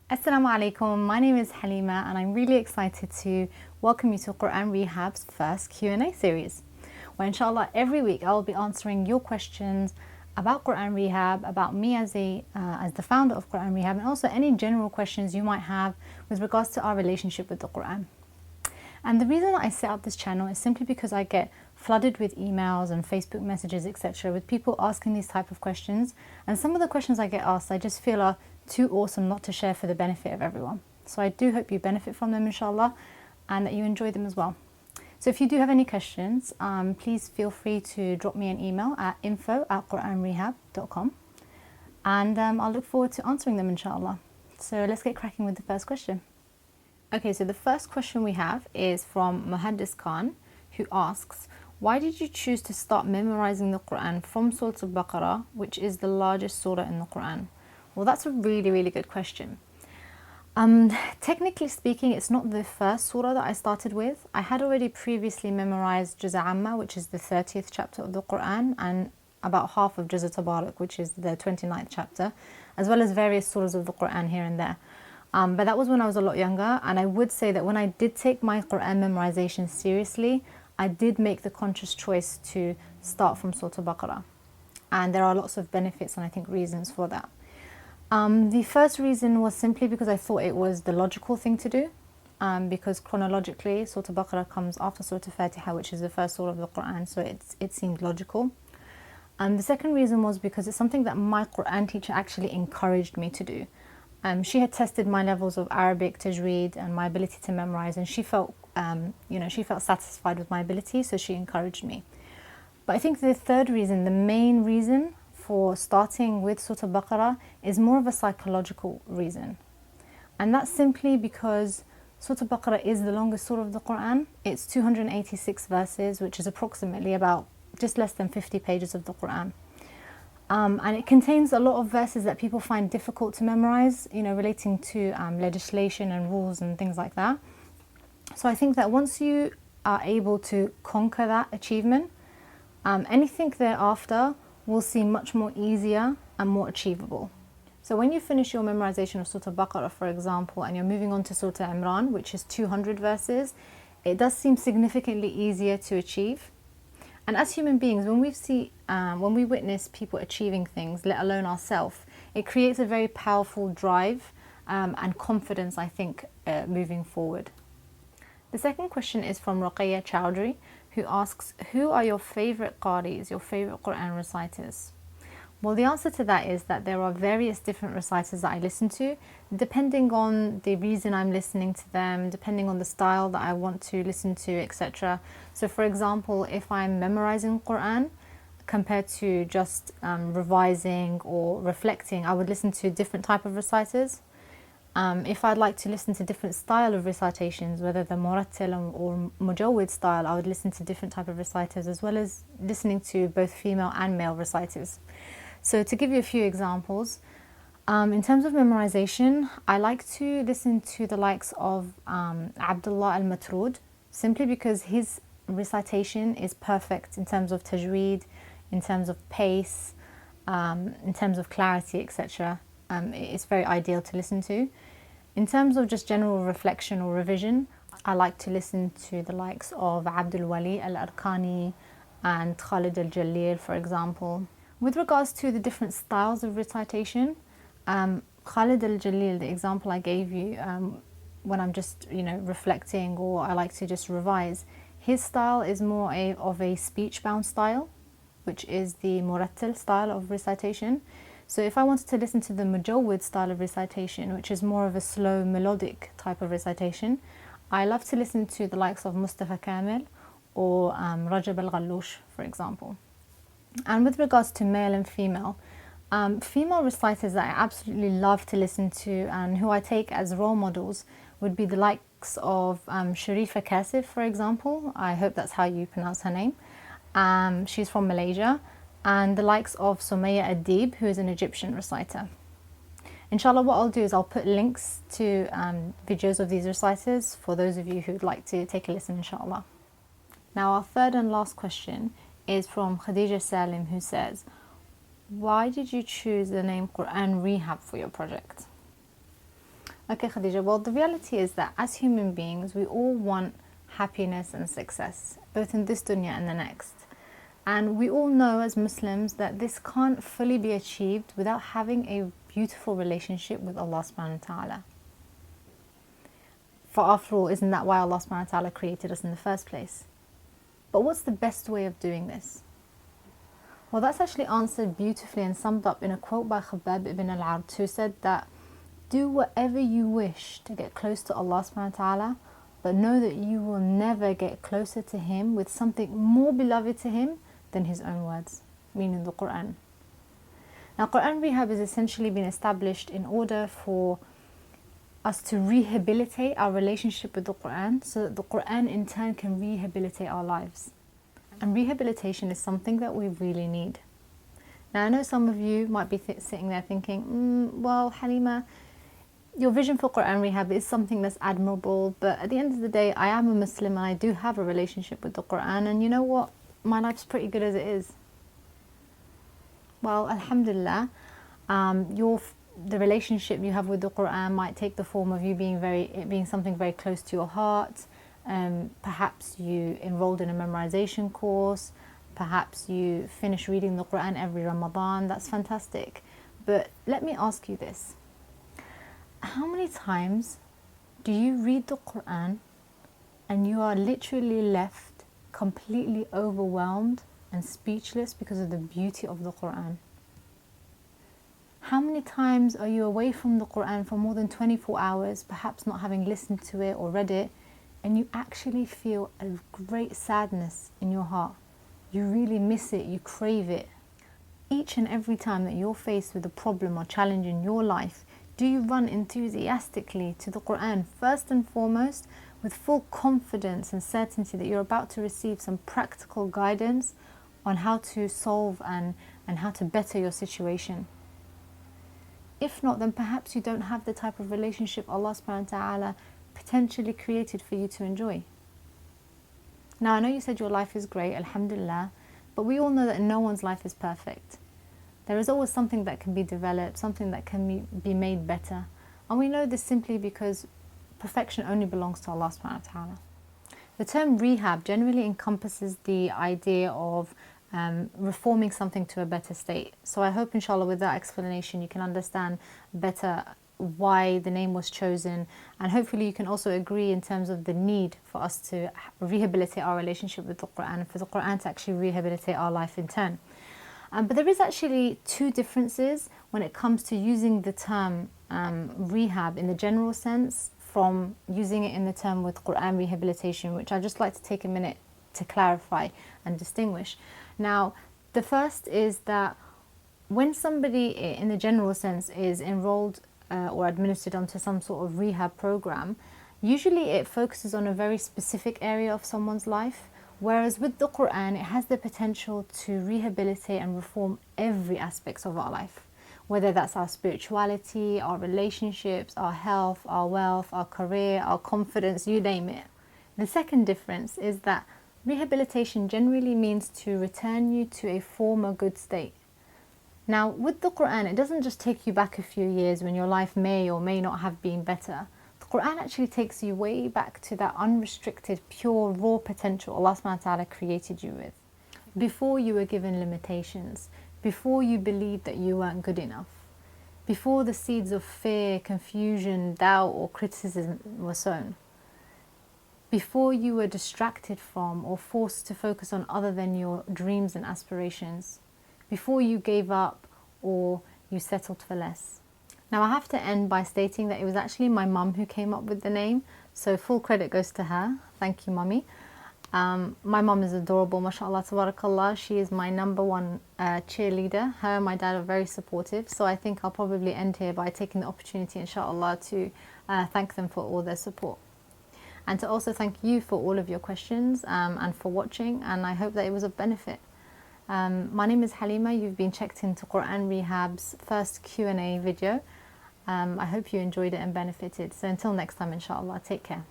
Assalamu alaikum, my name is Halimah and I'm really excited to welcome you to Quran Rehab's first Q&A series, where inshallah every week I'll be answering your questions about Quran Rehab, about me as the founder of Quran Rehab, and also any general questions you might have with regards to our relationship with the Quran. And the reason that I set up this channel is simply because I get flooded with emails and Facebook messages, etc., with people asking these type of questions, and some of the questions I get asked I just feel are too awesome not to share for the benefit of everyone. So I do hope you benefit from them inshallah and that you enjoy them as well. So if you do have any questions, please feel free to drop me an email at info@quranrehab.com, and I'll look forward to answering them inshallah. So let's get cracking with the first question. Okay, so the first question we have is from Muhaddis Khan, who asks, why did you choose to start memorizing the Quran from Surah Al-Baqarah, which is the largest surah in the Quran? Well, that's a really good question. Technically speaking, it's not the first surah that I started with. I had already previously memorized Juz' Amma, which is the 30th chapter of the Quran, and about half of Juz' Tabarak, which is the 29th chapter, as well as various surahs of the Quran here and there. But that was when I was a lot younger, and I would say that when I did take my Quran memorization seriously, I did make the conscious choice to start from Surah Al-Baqarah. And there are lots of benefits and I think reasons for that. The first reason was simply because I thought it was the logical thing to do, because chronologically Surah Al-Baqarah comes after Surah Al-Fatiha, which is the first surah of the Quran, so it seemed logical. The second reason was because it's something that my Quran teacher actually encouraged me to do. She had tested my levels of Arabic, tajweed, and my ability to memorize, and she felt satisfied with my ability, so she encouraged me. But I think the third reason, the main reason for starting with Surah Al-Baqarah, is more of a psychological reason. And that's simply because Surah Al-Baqarah is the longest surah of the Quran. It's 286 verses, which is approximately about just less than 50 pages of the Quran. And it contains a lot of verses that people find difficult to memorize, relating to legislation and rules and things like that. So I think that once you are able to conquer that achievement, anything thereafter will seem much more easier and more achievable. So when you finish your memorization of Surah Al-Baqarah, for example, and you're moving on to Surah Imran, which is 200 verses, it does seem significantly easier to achieve. And as human beings, when we witness people achieving things, let alone ourselves, it creates a very powerful drive and confidence, I think, moving forward. The second question is from Ruqayya Chowdhury, who asks, who are your favorite qaris, your favorite Quran reciters? Well, the answer to that is that there are various different reciters that I listen to, depending on the reason I'm listening to them, depending on the style that I want to listen to, etc. So for example, if I'm memorizing Quran, compared to just revising or reflecting, I would listen to different type of reciters. If I'd like to listen to different style of recitations, whether the murattil or mujawwid style, I would listen to different type of reciters, as well as listening to both female and male reciters. So to give you a few examples, in terms of memorization, I like to listen to the likes of Abdullah al-Matrud, simply because his recitation is perfect in terms of tajweed, in terms of pace, in terms of clarity, etc. It's very ideal to listen to. In terms of just general reflection or revision, I like to listen to the likes of Abdul Wali al-Arkani and Khalid al-Jalil, for example. With regards to the different styles of recitation, Khalid al-Jalil, the example I gave you, when I'm just reflecting or I like to just revise, his style is more of a speech-bound style, which is the murattil style of recitation. So if I wanted to listen to the mujawwid style of recitation, which is more of a slow melodic type of recitation, I love to listen to the likes of Mustafa Kamil or Rajab al-Ghalloush, for example. And with regards to male and female reciters that I absolutely love to listen to and who I take as role models would be the likes of Sharifa Kasif, for example. I hope that's how you pronounce her name. She's from Malaysia. And the likes of Sumaya Adib, who is an Egyptian reciter. Inshallah, what I'll do is I'll put links to videos of these reciters for those of you who would like to take a listen, inshallah. Now, our third and last question is from Khadija Salim, who says, why did you choose the name Quran Rehab for your project? Okay, Khadija, well, the reality is that as human beings, we all want happiness and success, both in this dunya and the next. And we all know as Muslims that this can't fully be achieved without having a beautiful relationship with Allah subhanahu wa ta'ala. For after all, isn't that why Allah subhanahu wa ta'ala created us in the first place? But what's the best way of doing this? Well, that's actually answered beautifully and summed up in a quote by Khabbab ibn al-Ard, who said that, do whatever you wish to get close to Allah subhanahu wa ta'ala, but know that you will never get closer to Him with something more beloved to Him than His own words, meaning the Quran. Now, Quran Rehab has essentially been established in order for us to rehabilitate our relationship with the Quran, so that the Quran in turn can rehabilitate our lives. And rehabilitation is something that we really need. Now, I know some of you might be sitting there thinking, well, Halimah, your vision for Quran Rehab is something that's admirable, but at the end of the day, I am a Muslim and I do have a relationship with the Quran, and you know what? My life's pretty good as it is. Well, alhamdulillah, the relationship you have with the Quran might take the form of you being something very close to your heart. Perhaps you enrolled in a memorization course. Perhaps you finish reading the Quran every Ramadan. That's fantastic. But let me ask you this. How many times do you read the Quran and you are literally left completely overwhelmed and speechless because of the beauty of the Quran? How many times are you away from the Quran for more than 24 hours, perhaps not having listened to it or read it, and you actually feel a great sadness in your heart? You really miss it, you crave it. Each and every time that you're faced with a problem or challenge in your life, do you run enthusiastically to the Quran first and foremost with full confidence and certainty that you're about to receive some practical guidance on how to solve and how to better your situation? If not, then perhaps you don't have the type of relationship Allah subhanahu wa ta'ala potentially created for you to enjoy. Now, I know you said your life is great, alhamdulillah, but we all know that no one's life is perfect. There is always something that can be developed, something that can be made better. And we know this simply because perfection only belongs to Allah subhanahu wa ta'ala. The term rehab generally encompasses the idea of reforming something to a better state. So I hope, inshallah, with that explanation you can understand better why the name was chosen, and hopefully you can also agree in terms of the need for us to rehabilitate our relationship with the Quran, and for the Quran to actually rehabilitate our life in turn. But there is actually two differences when it comes to using the term rehab in the general sense from using it in the term with Quran rehabilitation, which I'd just like to take a minute to clarify and distinguish. Now, the first is that when somebody in the general sense is enrolled or administered onto some sort of rehab program, usually it focuses on a very specific area of someone's life, whereas with the Quran it has the potential to rehabilitate and reform every aspect of our life, whether that's our spirituality, our relationships, our health, our wealth, our career, our confidence, you name it. The second difference is that rehabilitation generally means to return you to a former good state. Now, with the Quran, it doesn't just take you back a few years when your life may or may not have been better. The Quran actually takes you way back to that unrestricted, pure, raw potential Allah subhanahu wa ta'ala created you with. Before you were given limitations, before you believed that you weren't good enough, before the seeds of fear, confusion, doubt or criticism were sown, before you were distracted from or forced to focus on other than your dreams and aspirations, before you gave up or you settled for less. Now, I have to end by stating that it was actually my mum who came up with the name, so full credit goes to her. Thank you, mummy. My mum is adorable, mashallah, tabarakallah. She is my number one cheerleader. Her and my dad are very supportive, so I think I'll probably end here by taking the opportunity, inshallah, to thank them for all their support. And to also thank you for all of your questions and for watching, and I hope that it was of benefit. My name is Halimah. You've been checked into Quran Rehab's first Q&A video. I hope you enjoyed it and benefited. So until next time, inshallah, take care.